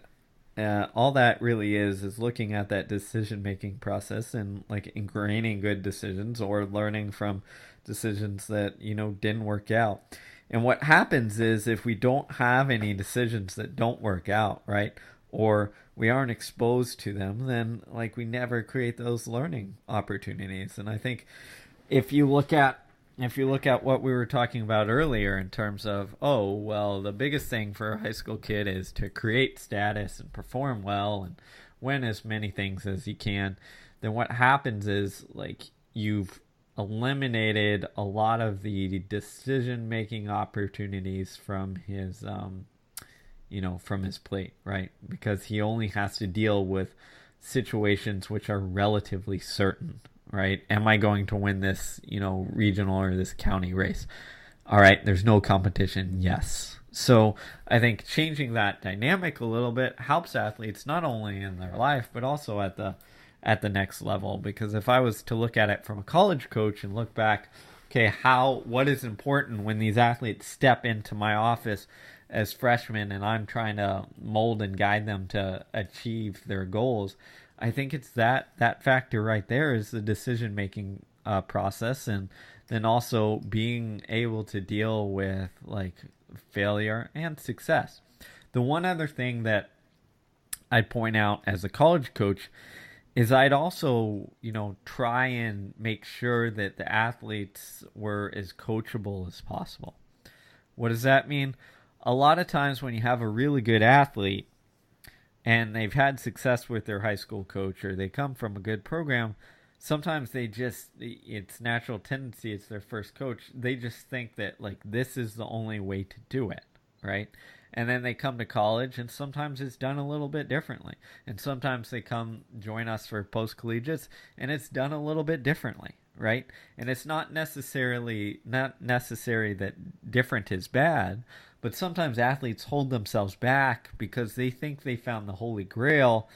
all that really is looking at that decision-making process and like ingraining good decisions or learning from decisions that didn't work out. And what happens is if we don't have any decisions that don't work out, right, or we aren't exposed to them, then like we never create those learning opportunities. And I think if you look at what we were talking about earlier in terms of, oh, well, the biggest thing for a high school kid is to create status and perform well and win as many things as you can, then what happens is like you've eliminated a lot of the decision-making opportunities from his from his plate, right? Because he only has to deal with situations which are relatively certain, right? Am I going to win this, regional or this county race? All right, there's no competition. Yes. So I think changing that dynamic a little bit helps athletes not only in their life, but also at the next level. Because if I was to look at it from a college coach and look back, okay, what is important when these athletes step into my office as freshmen and I'm trying to mold and guide them to achieve their goals, I think it's that factor right there is the decision-making process, and then also being able to deal with like failure and success. The one other thing that I'd point out as a college coach is I'd also, try and make sure that the athletes were as coachable as possible. What does that mean? A lot of times when you have a really good athlete and they've had success with their high school coach or they come from a good program, sometimes it's natural tendency, it's their first coach, they just think that like this is the only way to do it, right? And then they come to college and sometimes it's done a little bit differently. And sometimes they come join us for post-collegiates and it's done a little bit differently, right? And it's not necessary that different is bad, but sometimes athletes hold themselves back because they think they found the holy grail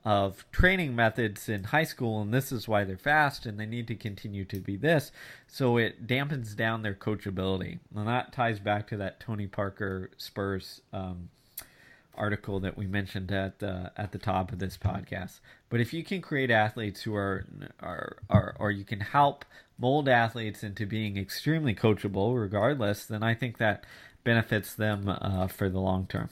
of training methods in high school, and this is why they're fast, and they need to continue to be this. So it dampens down their coachability, and that ties back to that Tony Parker Spurs article that we mentioned at the top of this podcast. But if you can create athletes who are or you can help mold athletes into being extremely coachable, regardless, then I think that benefits them for the long term.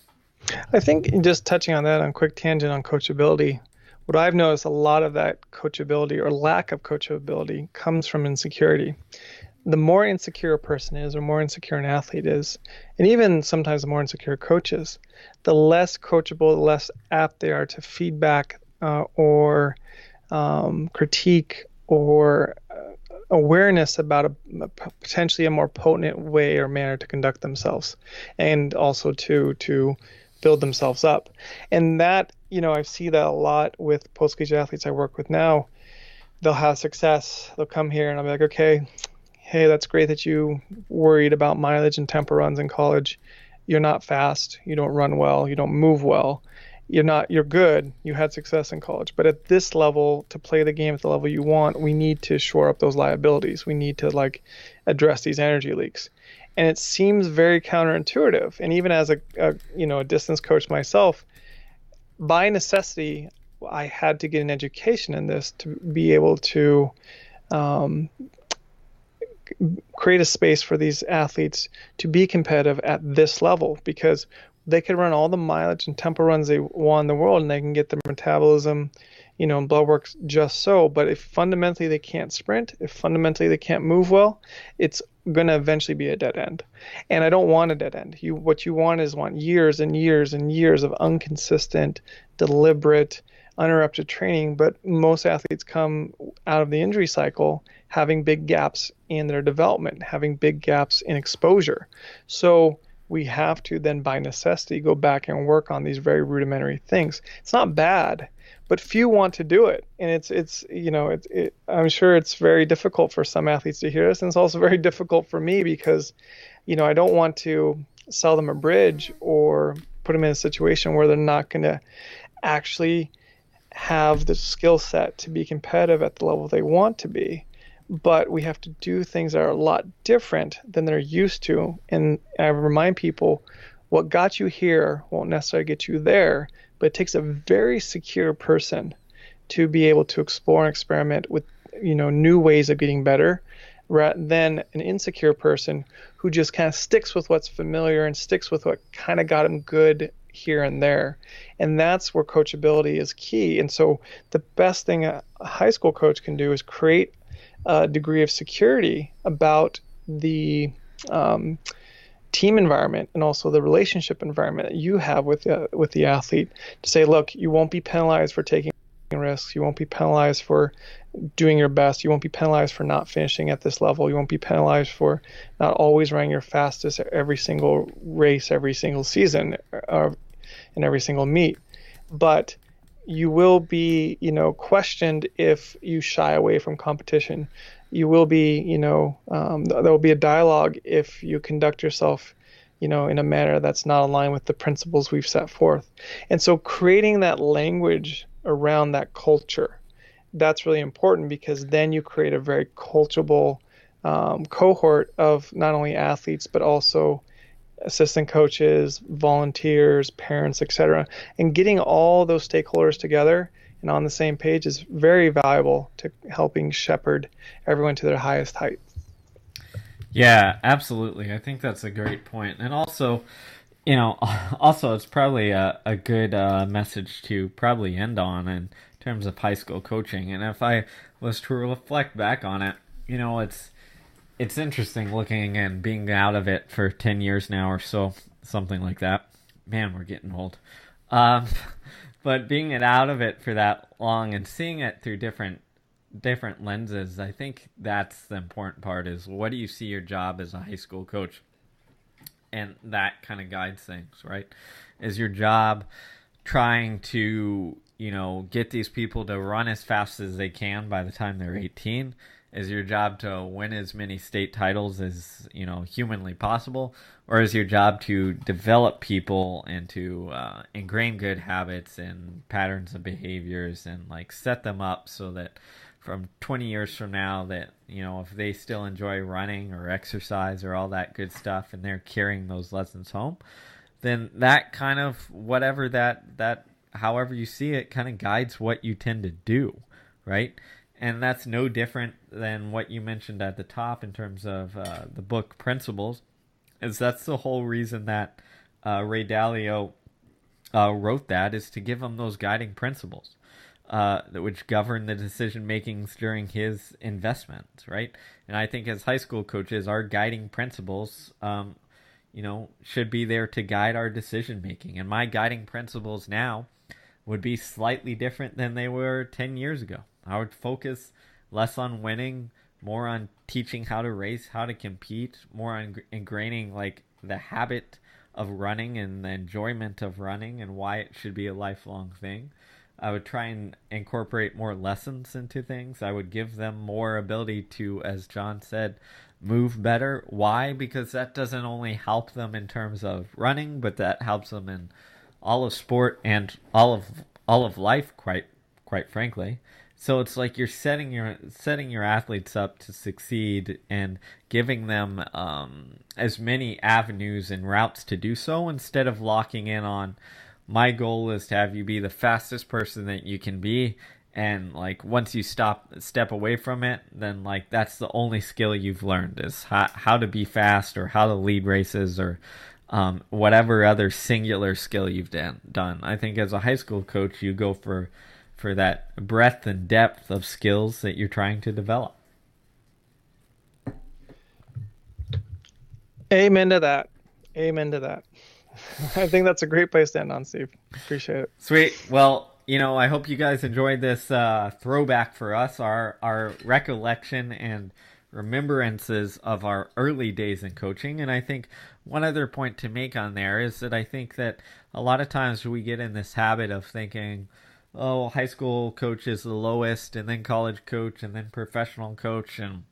I think just touching on that on quick tangent on coachability, what I've noticed a lot of that coachability or lack of coachability comes from insecurity. The more insecure a person is, or more insecure an athlete is, and even sometimes the more insecure coaches, the less coachable, the less apt they are to feedback or critique or awareness about a potentially a more potent way or manner to conduct themselves, and also to build themselves up. And that, I see that a lot with post-collegiate athletes I work with now. They'll have success. They'll come here and I'll be like, okay, hey, that's great that you worried about mileage and tempo runs in college. You're not fast. You don't run well. You don't move well. You're good. You had success in college. But at this level, to play the game at the level you want, we need to shore up those liabilities. We need to address these energy leaks. And it seems very counterintuitive. And even as a distance coach myself, by necessity, I had to get an education in this to be able to create a space for these athletes to be competitive at this level, because they could run all the mileage and tempo runs they want in the world, and they can get their metabolism, and blood work just so. But if fundamentally they can't sprint, if fundamentally they can't move well, it's going to eventually be a dead end. And I don't want a dead end. What you want years and years and years of inconsistent, deliberate, uninterrupted training. But most athletes come out of the injury cycle having big gaps in their development, having big gaps in exposure. So we have to then, by necessity, go back and work on these very rudimentary things. It's not bad, but few want to do it. And I'm sure it's very difficult for some athletes to hear this, and it's also very difficult for me because, I don't want to sell them a bridge or put them in a situation where they're not going to actually have the skill set to be competitive at the level they want to be. But we have to do things that are a lot different than they're used to. And I remind people, what got you here won't necessarily get you there, but it takes a very secure person to be able to explore and experiment with, new ways of getting better, rather than an insecure person who just kind of sticks with what's familiar and sticks with what kind of got him good here and there. And that's where coachability is key. And so the best thing a high school coach can do is create a degree of security about the team environment and also the relationship environment that you have with the athlete, to say, look, you won't be penalized for taking risks. You won't be penalized for doing your best. You won't be penalized for not finishing at this level. You won't be penalized for not always running your fastest at every single race, every single season, and every single meet. But you will be, questioned if you shy away from competition. You will be, there will be a dialogue if you conduct yourself, in a manner that's not aligned with the principles we've set forth. And so creating that language around that culture, that's really important, because then you create a very coachable cohort of not only athletes, but also assistant coaches, volunteers, parents, etc. And getting all those stakeholders together and on the same page is very valuable to helping shepherd everyone to their highest height. Yeah, absolutely. I think that's a great point. And also, it's probably a good message to probably end on in terms of high school coaching. And if I was to reflect back on it, it's interesting looking and being out of it for 10 years now or so, something like that. Man, we're getting old. But being out of it for that long and seeing it through different lenses, I think that's the important part, is what do you see your job as a high school coach? And that kind of guides things, right? Is your job trying to, get these people to run as fast as they can by the time they're 18? Is your job to win as many state titles as, humanly possible? Or is your job to develop people and to ingrain good habits and patterns of behaviors and set them up so that from 20 years from now that, if they still enjoy running or exercise or all that good stuff and they're carrying those lessons home, then that kind of whatever that however you see it kind of guides what you tend to do, right? And that's no different than what you mentioned at the top in terms of the book Principles. Is that's the whole reason that Ray Dalio wrote that, is to give them those guiding principles which govern the decision makings during his investments, right? And I think as high school coaches, our guiding principles, should be there to guide our decision making. And my guiding principles now would be slightly different than they were 10 years ago. I would focus less on winning, more on teaching how to race, how to compete, more on ingraining like the habit of running and the enjoyment of running and why it should be a lifelong thing. I would try and incorporate more lessons into things. I would give them more ability to, as John said, move better. Why? Because that doesn't only help them in terms of running, but that helps them in all of sport and all of life, quite frankly. So it's like you're setting your athletes up to succeed and giving them as many avenues and routes to do so, instead of locking in on, my goal is to have you be the fastest person that you can be, and like once you step away from it, then like that's the only skill you've learned, is how to be fast or how to lead races or whatever other singular skill you've done. I think as a high school coach, you go for that breadth and depth of skills that you're trying to develop. Amen to that. Amen to that. I think that's a great place to end on, Steve. Appreciate it. Sweet. Well, I hope you guys enjoyed this throwback for us, our recollection and remembrances of our early days in coaching. And I think one other point to make on there is that I think that a lot of times we get in this habit of thinking, oh, high school coach is the lowest, and then college coach, and then professional coach. And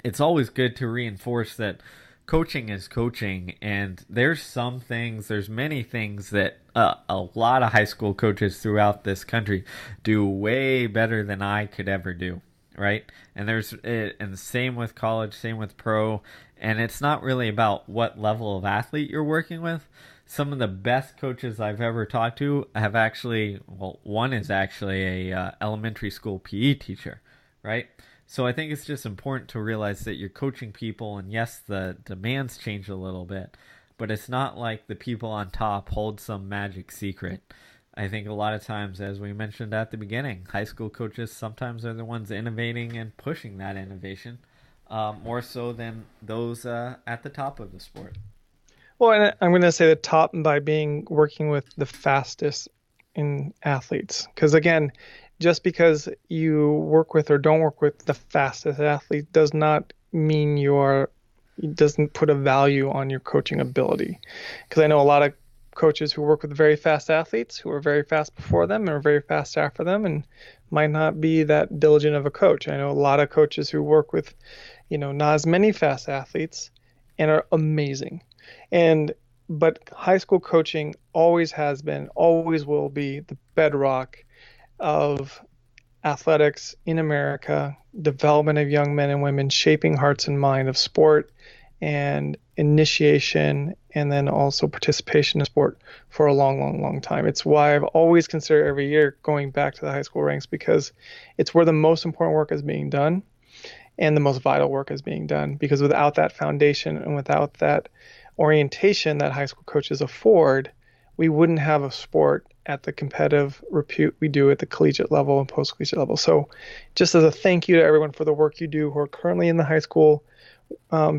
it's always good to reinforce that coaching is coaching, and there's many things that a lot of high school coaches throughout this country do way better than I could ever do, right? And and same with college, same with pro, and it's not really about what level of athlete you're working with. Some of the best coaches I've ever talked to have one is actually a elementary school PE teacher, right? So I think it's just important to realize that you're coaching people, and yes, the demands change a little bit, but it's not like the people on top hold some magic secret. I think a lot of times, as we mentioned at the beginning, high school coaches sometimes are the ones innovating and pushing that innovation more so than those at the top of the sport. Well, and I'm going to say the top by working with the fastest in athletes. Because again, just because you work with or don't work with the fastest athlete does not mean it doesn't put a value on your coaching ability. Because I know a lot of coaches who work with very fast athletes who are very fast before them and are very fast after them, and might not be that diligent of a coach. I know a lot of coaches who work with, not as many fast athletes and are amazing. But high school coaching always has been, always will be the bedrock of athletics in America, development of young men and women, shaping hearts and mind of sport and initiation, and then also participation in sport for a long, long, long time. It's why I've always considered every year going back to the high school ranks, because it's where the most important work is being done and the most vital work is being done. Because without that foundation and without that orientation that high school coaches afford, we wouldn't have a sport at the competitive repute we do at the collegiate level and post-collegiate level. So just as a thank you to everyone for the work you do who are currently in the high school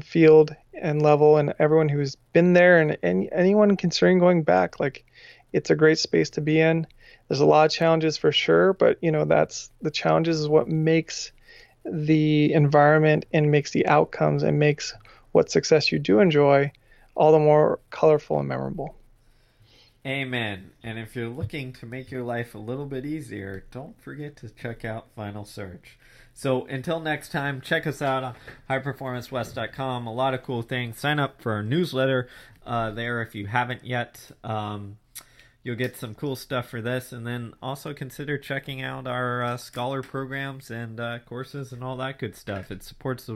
field and level, and everyone who's been there, and anyone considering going back, like, it's a great space to be in. There's a lot of challenges for sure, but that's the challenges is what makes the environment and makes the outcomes and makes what success you do enjoy all the more colorful and memorable. Amen. And if you're looking to make your life a little bit easier, don't forget to check out Final Search. So until next time, check us out on highperformancewest.com. A lot of cool things. Sign up for our newsletter there if you haven't yet. You'll get some cool stuff for this. And then also consider checking out our scholar programs and courses and all that good stuff. It supports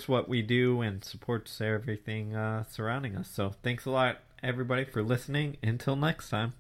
what we do and supports everything surrounding us. So thanks a lot. everybody, for listening. Until next time.